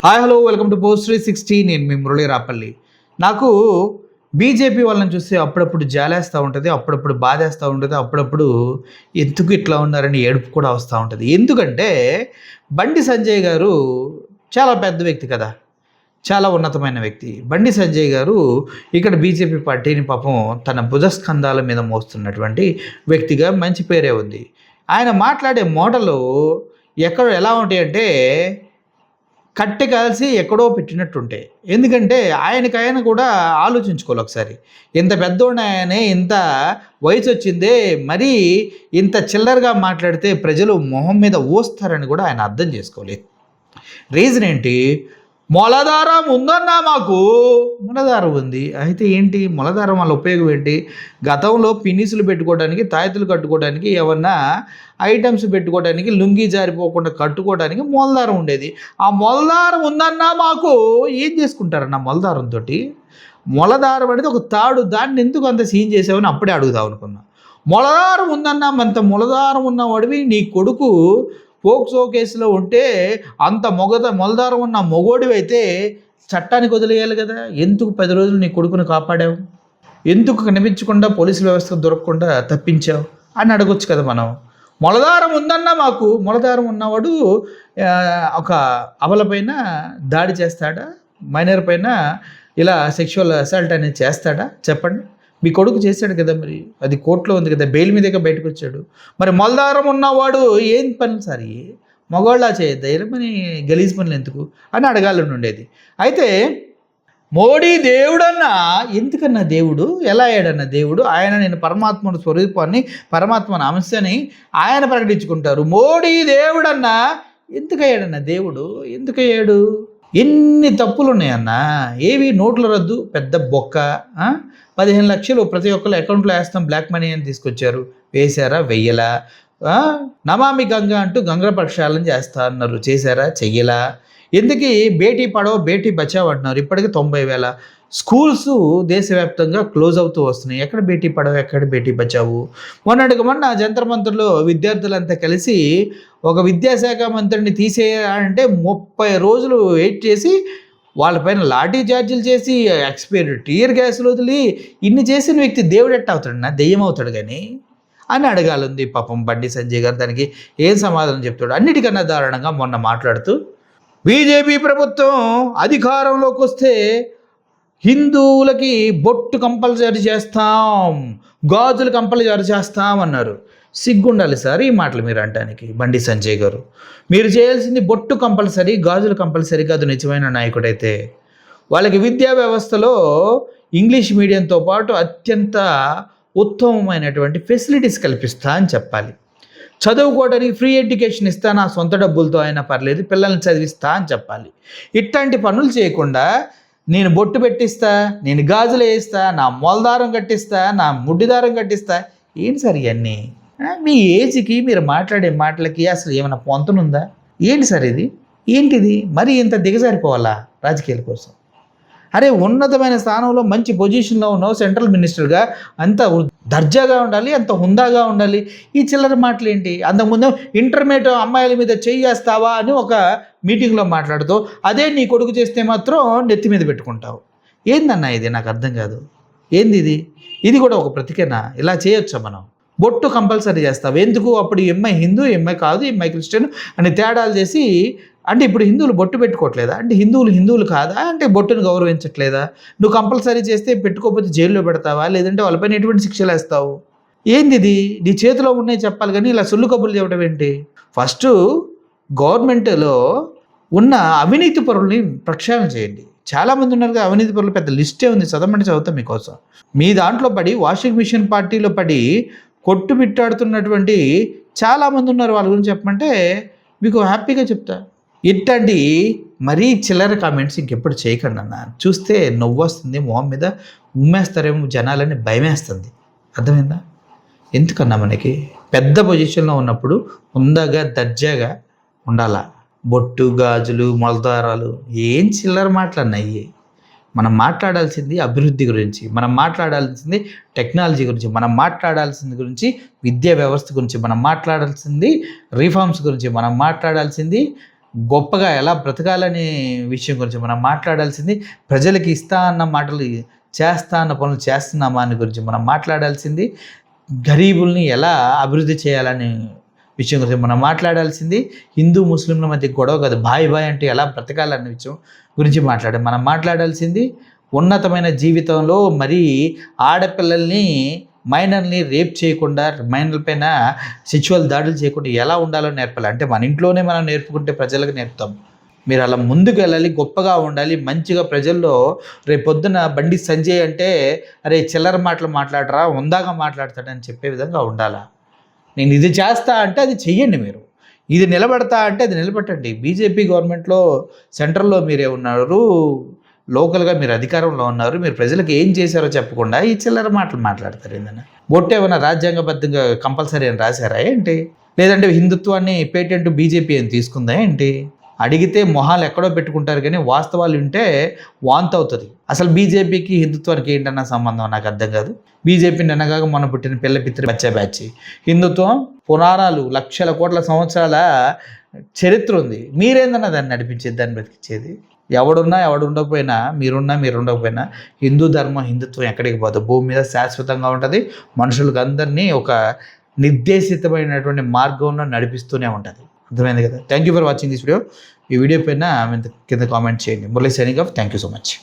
Hi hello welcome to post 360. నేను మీ మురళీ రాపల్లి. నాకు BJP వాళ్ళని చూస్తే అప్పుడప్పుడు జాలేస్తూ ఉంటుంది, అప్పుడప్పుడు బాధేస్తూ ఉంటుంది, అప్పుడప్పుడు ఎందుకు ఇట్లా ఉన్నారని ఏడుపు కూడా వస్తూ ఉంటుంది. ఎందుకంటే బండి సంజయ్ గారు చాలా పెద్ద వ్యక్తి కదా, చాలా ఉన్నతమైన వ్యక్తి. బండి సంజయ్ గారు ఇక్కడ బీజేపీ పార్టీని పాపం తన భుజస్కంధాల మీద మోస్తున్నటువంటి వ్యక్తిగా మంచి పేరే ఉంది. ఆయన మాట్లాడే మోడలు ఎలా ఉంటాయంటే కట్టె కాల్చి ఎక్కడో పెట్టినట్టుంటాయి. ఎందుకంటే ఆయన కూడా ఆలోచించుకోవాలి ఒకసారి. ఇంత పెద్దోడనే ఇంత వయసు వచ్చిందే, మరీ ఇంత చిల్లరగా మాట్లాడితే ప్రజలు మొహం మీద ఊస్తారని కూడా ఆయన అర్థం చేసుకోవాలి. రీజన్ ఏంటి? మొలదారం ఉందన్నా మాకు. మొలదారం ఉంది, అయితే ఏంటి మొలదారం వల్ల ఉపయోగం ఏంటి? గతంలో పిన్నిసులు పెట్టుకోవడానికి, తాయెత్తులు కట్టుకోవడానికి, ఏమన్నా ఐటమ్స్ పెట్టుకోవడానికి, లుంగి జారిపోకుండా కట్టుకోవడానికి మొలదారం ఉండేది. ఆ మొలదారం ఉందన్నా మాకు. ఏం చేసుకుంటారన్న మొలదారంతో? మొలదారం అనేది ఒక తాడు, దాన్ని ఎందుకు అంత సీన్ చేసావని అప్పుడే అడుగుదాం అనుకున్నా. మొలదారం ఉందన్నా, అంత మొలదారం ఉన్నవాడివి నీ కొడుకు పోక్సో కేసులో ఉంటే అంత మొలదారం ఉన్న మొగోడివి అయితే చట్టానికి వదిలేయాలి కదా. ఎందుకు 10 రోజులు నీ కొడుకును కాపాడావు? ఎందుకు కనిపించకుండా పోలీసు వ్యవస్థ దొరకకుండా తప్పించావు అని అడగొచ్చు కదా మనం. మొలదారం ఉందన్నా మాకు. మొలదారం ఉన్నవాడు ఒక అబలపైన దాడి చేస్తాడా? మైనర్ పైన ఇలా సెక్షువల్ అసాల్ట్ అనేది చేస్తాడా? చెప్పండి. మీ కొడుకు చేశాడు కదా, మరి అది కోర్టులో ఉంది కదా, బెయిల్ మీదగా బయటకు వచ్చాడు. మరి మొలదారం ఉన్నవాడు ఏం పని సార్? మగవాళ్ళ ధైర్యమని గలీజ్ పనులు ఎందుకు అని అడగాలని ఉండేది. అయితే మోడీ దేవుడన్నా, ఎందుకన్నా దేవుడు? ఎలా అయ్యాడన్న దేవుడు? ఆయన నేను పరమాత్మను స్వరూపాన్ని, పరమాత్మను అంశని ఆయన ప్రకటించుకుంటారు. మోడీ దేవుడన్నా ఎందుకయ్యాడన్న దేవుడు? ఎందుకయ్యాడు? ఎన్ని తప్పులు ఉన్నాయన్నా. ఏవి? నోట్ల రద్దు పెద్ద బొక్క. 15 లక్షలు ప్రతి ఒక్కరు అకౌంట్లో వేస్తాం బ్లాక్ మనీ అని తీసుకొచ్చారు. వేశారా? వెయ్యలా. నమామి గంగా అంటూ గంగ ప్రక్షాళన చేస్తా అన్నారు. చేశారా? చెయ్యలా. ఎందుకు బేటీ పడావో బేటీ బచావో అంటున్నారు. ఇప్పటికీ 90,000 స్కూల్స్ దేశవ్యాప్తంగా క్లోజ్ అవుతూ వస్తున్నాయి. ఎక్కడ బేటీ పడావో, ఎక్కడ బేటీ బచావు? మొన్న జంతర్ మంతర్లో విద్యార్థులంతా కలిసి ఒక విద్యాశాఖ మంత్రిని తీసేయాలంటే 30 రోజులు వెయిట్ చేసి వాళ్ళపైన లాఠీ చార్జీలు చేసి ఎక్స్పైర్డ్ టీయర్ గ్యాసులు వదిలి ఇన్ని చేసిన వ్యక్తి దేవుడు ఎట్ట అవుతాడన్నా? దెయ్యం అవుతాడు కానీ అని అడగాలంది పాపం బండి సంజయ్ గారు. దానికి ఏం సమాధానం చెప్తాడు? అన్నిటికన్నా దారుణంగా మొన్న మాట్లాడుతూ బీజేపీ ప్రభుత్వం అధికారంలోకి వస్తే హిందువులకి బొట్టు కంపల్సరీ చేస్తాం, గాజులు కంపల్సరీ చేస్తాం అన్నారు. సిగ్గుండాలి సార్ ఈ మాటలు మీరు అంటానికి. బండి సంజయ్ గారు, మీరు చేయాల్సింది బొట్టు కంపల్సరీ, గాజులు కంపల్సరీ కాదు. నిజమైన నాయకుడైతే వాళ్ళకి విద్యా వ్యవస్థలో ఇంగ్లీష్ మీడియంతో పాటు అత్యంత ఉత్తమమైనటువంటి ఫెసిలిటీస్ కల్పిస్తా అని చెప్పాలి. చదువుకోవడానికి ఫ్రీ ఎడ్యుకేషన్ ఇస్తా, నా సొంత డబ్బులతో అయినా పర్లేదు, పిల్లల్ని చదివిస్తా అని చెప్పాలి. ఇట్లాంటి పనులు చేయకుండా నేను బొట్టు పెట్టిస్తా, నేను గాజులు వేయిస్తా, నా మొలదారం కట్టిస్తా, నా ముడ్డిదారం కట్టిస్తా. ఏంటి సార్ ఇవన్నీ? మీ ఏజ్కి మీరు మాట్లాడే మాటలకి అసలు ఏమైనా పొంతనుందా? ఏంటి సార్ ఇది? ఏంటిది? మరి ఇంత దిగజారిపోవాలా రాజకీయాల కోసం? అరే, ఉన్నతమైన స్థానంలో మంచి పొజిషన్లో ఉన్నావు, సెంట్రల్ మినిస్టర్గా, అంత దర్జాగా ఉండాలి, అంత హుందాగా ఉండాలి. ఈ చిల్లర మాటలు ఏంటి? అంతకుముందు ఇంటర్మీడియట్ అమ్మాయిల మీద చేయేస్తావా అని ఒక మీటింగ్లో మాట్లాడుతూ, అదే నీ కొడుకు చేస్తే మాత్రం నెత్తి మీద పెట్టుకుంటావు. ఏందన్నా ఇది? నాకు అర్థం కాదు. ఏంది ఇది? ఇది కూడా ఒక ప్రతికేనా? ఇలా చేయొచ్చా మనం? బొట్టు కంపల్సరీ చేస్తావు ఎందుకు? అప్పుడు ఎంఐ హిందూ, ఎంఐ కాదు, ఎంఐ క్రిస్టియన్ అని తేడాలు చేసి, అంటే ఇప్పుడు హిందువులు బొట్టు పెట్టుకోవట్లేదా? అంటే హిందువులు కాదా? అంటే బొట్టును గౌరవించట్లేదా? నువ్వు కంపల్సరీ చేస్తే పెట్టుకోకపోతే జైల్లో పెడతావా? లేదంటే వాళ్ళపైన ఎటువంటి శిక్షలు వేస్తావు? ఏంది ఇది? నీ చేతిలో ఉన్నాయి చెప్పాలి కానీ ఇలా సొల్లు కబుర్లు చెప్పడం ఏంటి? ఫస్ట్ గవర్నమెంట్లో ఉన్న అవినీతి పరుల్ని ప్రక్షాళన చేయండి. చాలామంది ఉన్నారు కదా అవినీతి పరులు, పెద్ద లిస్టే ఉంది, చదవమంటే చదువుతాం మీకోసం. మీ దాంట్లో పడి వాషింగ్ మిషన్ పార్టీలో పడి కొట్టుమిట్టాడుతున్నటువంటి చాలామంది ఉన్నారు. వాళ్ళ గురించి చెప్పమంటే మీకు హ్యాపీగా చెప్తా. ఇట్లాంటి మరీ చిల్లర కామెంట్స్ ఇంకెప్పుడు చేయకండి అన్న. చూస్తే నవ్వు వస్తుంది, మొహం మీద ఉమ్మేస్తారేమో జనాలని భయమేస్తుంది. అర్థమైందా? ఎందుకన్నా మనకి పెద్ద పొజిషన్లో ఉన్నప్పుడు హుందాగా దర్జాగా ఉండాలా. బొట్టు, గాజులు, మొలదారాలు ఏం చిల్లర మాటలన్నాయి. మనం మాట్లాడాల్సింది అభివృద్ధి గురించి, మనం మాట్లాడాల్సింది టెక్నాలజీ గురించి, మనం మాట్లాడాల్సింది గురించి విద్యా వ్యవస్థ గురించి, మనం మాట్లాడాల్సింది రిఫార్మ్స్ గురించి, మనం మాట్లాడాల్సింది గొప్పగా ఎలా బ్రతకాలనే విషయం గురించి మనం మాట్లాడాల్సింది. ప్రజలకి ఇస్తా అన్న మాటలు చేస్తా అన్న పనులు చేస్తున్నామా అని గురించి మనం మాట్లాడాల్సింది. గరీబుల్ని ఎలా అభివృద్ధి చేయాలనే విషయం గురించి మనం మాట్లాడాల్సింది. హిందూ ముస్లింల మధ్య గొడవ కాదు, బాయ్ బాయ్ అంటే ఎలా బ్రతకాలన్న విషయం గురించి మనం మాట్లాడాల్సింది. ఉన్నతమైన జీవితంలో మరీ ఆడపిల్లల్ని మైనర్ని రేప్ చేయకుండా, మైనర్ల పైన సెక్చువల్ దాడులు చేయకుండా ఎలా ఉండాలో నేర్పాలి. అంటే మన ఇంట్లోనే మనం నేర్పుకుంటే ప్రజలకు నేర్పుతాం. మీరు అలా ముందుకు వెళ్ళాలి, గొప్పగా ఉండాలి, మంచిగా ప్రజల్లో రేపొద్దున బండి సంజయ్ అంటే అరే చిల్లర మాటలు మాట్లాడరా, ఉందాగా మాట్లాడతాడని చెప్పే విధంగా ఉండాలా. నేను ఇది చేస్తా అంటే అది చెయ్యండి, మీరు ఇది నిలబెడతా అంటే అది నిలబెట్టండి. బీజేపీ గవర్నమెంట్లో సెంట్రల్లో మీరే ఉన్నారు, లోకల్గా మీరు అధికారంలో ఉన్నారు, మీరు ప్రజలకు ఏం చేశారో చెప్పకుండా ఈ చిల్లర మాటలు మాట్లాడతారు. ఏందన్నా బొట్టు ఏమైనా రాజ్యాంగబద్ధంగా కంపల్సరీ అని రాశారా ఏంటి? లేదంటే హిందుత్వాన్ని పేటెంట్ బీజేపీ అని తీసుకుందా ఏంటి? అడిగితే మొహాలు ఎక్కడో పెట్టుకుంటారు, కానీ వాస్తవాలు ఉంటే వాంతి అవుతుంది. అసలు బీజేపీకి హిందుత్వానికి ఏంటన్న సంబంధం నాకు అర్థం కాదు. బీజేపీ నిన్నగాక మొన్న పుట్టిన పిల్ల పిత్రి బ్యాచ్. హిందుత్వం పురాణాలు లక్షల కోట్ల సంవత్సరాల చరిత్ర ఉంది. మీరేందన్నా దాన్ని నడిపించేది, దాన్ని బ్రతికించేది? ఎవడున్నా ఎవడు ఉండకపోయినా, మీరు ఉండకపోయినా హిందూ ధర్మం, హిందుత్వం ఎక్కడికి పోదు, భూమి మీద శాశ్వతంగా ఉంటుంది. మనుషులకు అందరినీ ఒక నిర్దేశితమైనటువంటి మార్గంలో నడిపిస్తూనే ఉంటుంది. అర్థమైంది కదా? Thank you for watching this video. ఈ వీడియో పైన కింద కామెంట్ చేయండి. Murali signing off. Thank you so much.